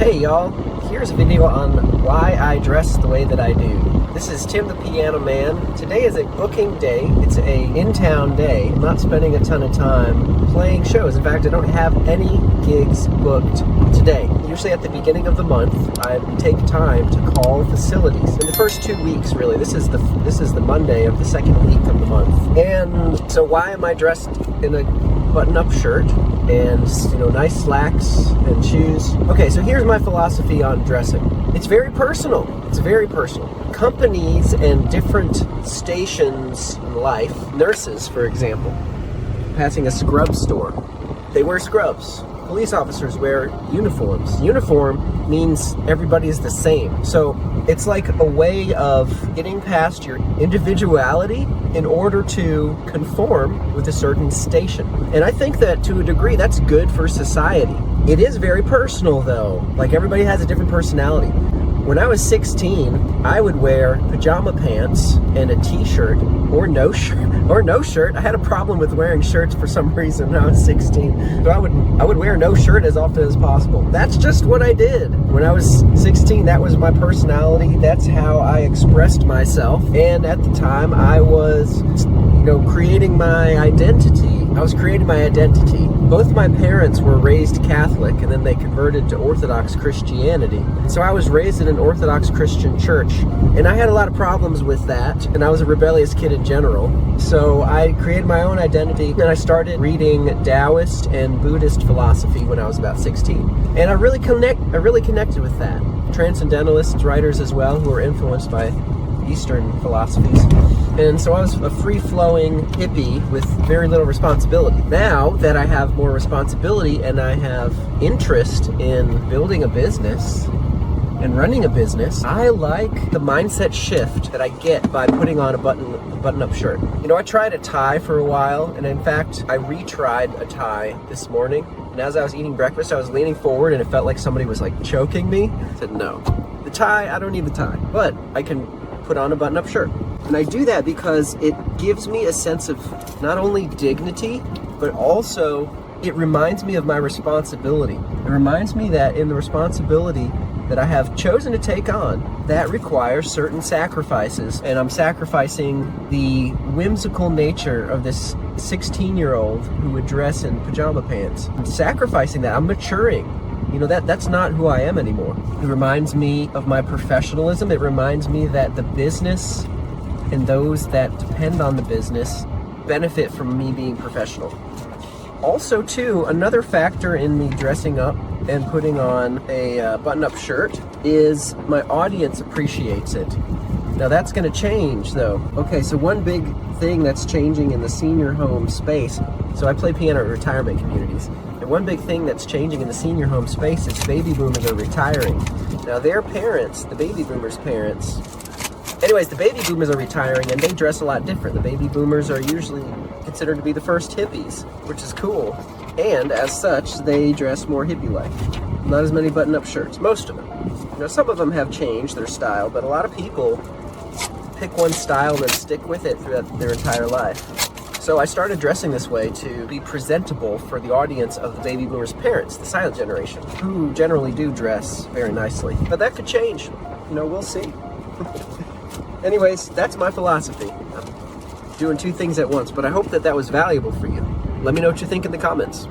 Hey y'all, here's a video on why I dress the way that I do. This is Tim the Piano Man. Today is a booking day. It's a in-town day. I'm not spending a ton of time playing shows. In fact, I don't have any gigs booked today. Usually at the beginning of the month, I take time to call facilities. In the first 2 weeks, really. This is the Monday of the second week of the month. And so why am I dressed in a button-up shirt and nice slacks and shoes? Okay, so here's my philosophy on dressing. It's very personal. It's very personal. Companies and different stations in life, nurses for example, passing a scrub store, they wear scrubs. Police officers wear uniforms. Uniform means everybody is the same. So it's like a way of getting past your individuality in order to conform with a certain station. And I think that to a degree that's good for society. It is very personal though. Like everybody has a different personality. When I was 16, I would wear pajama pants and a t-shirt or no shirt. I had a problem with wearing shirts for some reason when I was 16. So I would wear no shirt as often as possible. That's just what I did. When I was 16, that was my personality. That's how I expressed myself. And at the time, I was, creating my identity. I was creating my identity. Both my parents were raised Catholic and then they converted to Orthodox Christianity. So I was raised in an Orthodox Christian church and I had a lot of problems with that, and I was a rebellious kid in general. So I created my own identity and I started reading Taoist and Buddhist philosophy when I was about 16. And I really connected with that. Transcendentalists, writers as well, who were influenced by Eastern philosophies. And so I was a free-flowing hippie with very little responsibility. Now that I have more responsibility and I have interest in building a business and running a business, I like the mindset shift that I get by putting on a button-up shirt. I tried a tie for a while, and in fact, I retried a tie this morning. And as I was eating breakfast, I was leaning forward and it felt like somebody was like choking me. I said, no. The tie, I don't need the tie, but I can put on a button-up shirt. And I do that because it gives me a sense of not only dignity, but also it reminds me of my responsibility. It reminds me that in the responsibility that I have chosen to take on, that requires certain sacrifices. And I'm sacrificing the whimsical nature of this 16-year-old who would dress in pajama pants. I'm sacrificing that. I'm maturing. That's not who I am anymore. It reminds me of my professionalism. It reminds me that the business and those that depend on the business benefit from me being professional. Also, too, another factor in me dressing up and putting on a button-up shirt is my audience appreciates it. Now that's going to change though. Okay, so one big thing that's changing in the senior home space, so I play piano at retirement communities, and one big thing that's changing in the senior home space is baby boomers are retiring. Now their parents, the baby boomers' parents, the baby boomers are retiring and they dress a lot different. The baby boomers are usually considered to be the first hippies, which is cool. And as such, they dress more hippie-like. Not as many button-up shirts, most of them. Some of them have changed their style, but a lot of people pick one style and then stick with it throughout their entire life. So I started dressing this way to be presentable for the audience of the baby boomers' parents, the silent generation, who generally do dress very nicely. But that could change. We'll see. Anyways, that's my philosophy. I'm doing two things at once, but I hope that was valuable for you. Let me know what you think in the comments.